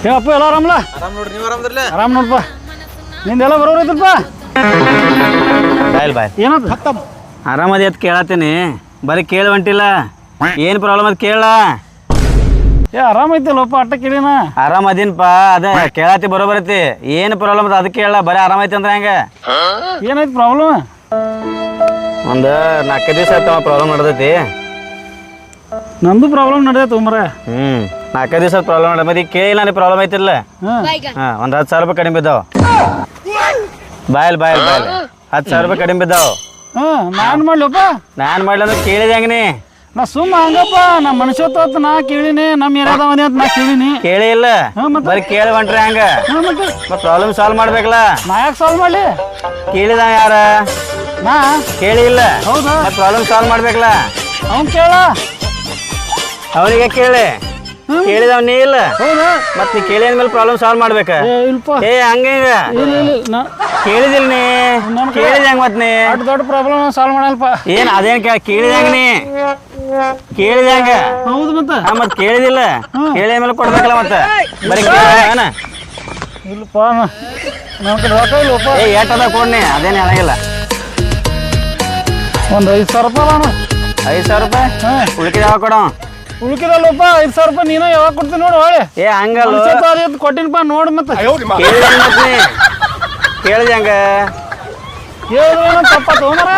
ಹೇಳಪ್ಪ ಎಲ್ಲ ಆರಾಮಲ್ಲ? ಆರಾಮ್ ನೋಡ್ರಿ, ನೀವು ಆರಾಮದ್ರಲ್ಲ? ಆರಾಮ್ ನೋಡಪ್ಪ. ನಿಂದೆಲ್ಲ ಬರೋರು ಐತಲ್ಪ? ಬಾಯ್ ಏನಂತ? ಆರಾಮದಿ ಅಂತ ಕೇಳತ್ತೀನಿ, ಬರೀ ಕೇಳಿ ಹೊಂಟಿಲ್ಲ. ಏನು ಪ್ರಾಬ್ಲಮ್ ಅದು ಕೇಳ. ಆರಾಮೈತಿಲ್ಲಪ್ಪ, ಅಟ್ಟ ಕೇಳಿನ. ಆರಾಮದೀನಪ್ಪ, ಅದೇ ಕೇಳತ್ತಿ ಬರೋಬರೈತಿ. ಏನು ಪ್ರಾಬ್ಲಮ್ ಅದು ಅದಕ್ಕೆ ಕೇಳ. ಬರೀ ಆರಾಮೈತಿ ಅಂದ್ರೆ ಹೆಂಗೆ? ಏನೈತಿ ಪ್ರಾಬ್ಲಮ್? ಒಂದು 4 ದಿವಸ ಆಯ್ತು ಪ್ರಾಬ್ಲಮ್ ನಡೆದೈತಿ. ನಂದು ಪ್ರಾಬ್ಲಮ್ ನಡೆದೈತೆ ಮರ. 4 ದಿವಸ ಪ್ರಾಬ್ಲಮ್ ನಡ ಮತ್ತೆ ಕೇಳಿಲ್ಲ ನೀ ಪ್ರಾಬ್ಲಮ್ ಐತಿಲ್ಲ. ಹಾಂ, ಒಂದು 10,000 ರೂಪಾಯಿ ಕಡಿಮೆ ಬಿದ್ದಾವ. ಬಾಯಲ್ 10,000 ರೂಪಾಯಿ ಕಡಿಮೆ ಬಿದ್ದಾವ. ನಾನು ಮಾಡ್ಲಪ್ಪ? ನಾನು ಮಾಡ್ಲಿ ಅಂದ್ರೆ ಕೇಳಿದೆ ಹೆಂಗೆ ನೀ? ನಾ ಸುಮ್ಮ ಹಂಗಪ್ಪ, ನಮ್ಮ ಮನುಷ್ಯತ್ವ ನಾ ಕೇಳಿನಿ, ನಮ್ಮ ಏರಿಯಾದ ಮನೆ ಅಂತ ನಾ ಕೇಳಿನಿ. ಕೇಳಿ ಇಲ್ಲ, ಬರೀ ಕೇಳಿ ಹೊಂಟ್ರಿ ಹಂಗ. ಮತ್ತೆ ಪ್ರಾಬ್ಲಮ್ ಸಾಲ್ವ್ ಮಾಡ್ಬೇಕಲ್ಲ. ನಾ ಯಾಕೆ ಸಾಲ್ವ್ ಮಾಡ್ಲಿ? ಕೇಳಿದ ಯಾರ? ನಾ ಕೇಳಿ ಇಲ್ಲ. ಹೌದಾ? ಮತ್ತೆ ಪ್ರಾಬ್ಲಮ್ ಸಾಲ್ವ್ ಮಾಡ್ಬೇಕಲ್ಲ. ಅವ್ನು ಕೇಳ. ಅವನಿಗೆ ಕೇಳಿ, ಕೇಳಿದವ್ ನೀ ಇಲ್ಲ. ಹೌದಾ? ಮತ್ತೆ ನೀ ಕೇಳಿ ಅಂದ್ಮೇಲೆ ಪ್ರಾಬ್ಲಮ್ ಸಾಲ್ವ್ ಮಾಡ್ಬೇಕ. ಇಲ್ಪ ಹಂಗ ಕೇಳಿದಿಲ್ಲ ನೀ. ಕೇಳಿದ ಹೆಂಗ್ ಮತ್ ನೀ? ಅಷ್ಟು ದೊಡ್ಡ ಪ್ರಾಬ್ಲಮ್ ಸಾಲ್ವ್ ಮಾಡಲ್ಪ. ಏನ್ ಅದೇನ್ ಕೇಳಿದ ಹೆಂಗ ನೀ? ಕೇಳಿದ ಹೆಂಗ? ಹೌದು ಮತ್ತೆ ಮತ್ ಕೇಳಿದಿಲ್ಲ. ಕೇಳಿ ಮೇಲೆ ಕೊಡ್ಬೇಕಲ್ಲ ಮತ್ತೆ. ಬರೀ ಕೇಳ ಇಲ್ಲಪ್ಪ, ನಮ್ಮ ಕಡೆ ರೊಕ್ಕ ಇಲ್ಲಪ್ಪ. ಏಟದ ಕೊಡ್ನಿ, ಅದೇನು ಹೇಳಂಗಿಲ್ಲ. ಒಂದು 5,000 ರೂಪಾಯಿ ನಾನು. 5,000 ರೂಪಾಯಿ? ಉಳ್ಕಿದ ಯಾವಾಗ ಕೊಡೋ? ಉಳ್ಕಿದಲ್ಲಪ್ಪ 5,000 ರೂಪಾಯಿ ನೀನ ಯಾವಾಗ ಕೊಡ್ತೀನಿ ನೋಡು. ಹೊಳೆ ಹಂಗಲ್ಲ, ಕೊಟ್ಟಿನಪ್ಪ ನೋಡು. ಮತ್ತೆ ಕೇಳಿದೆ ಹಂಗ ಕೇಳಿದ್ರೆ ತಪ್ಪತ್ತು ಮರ.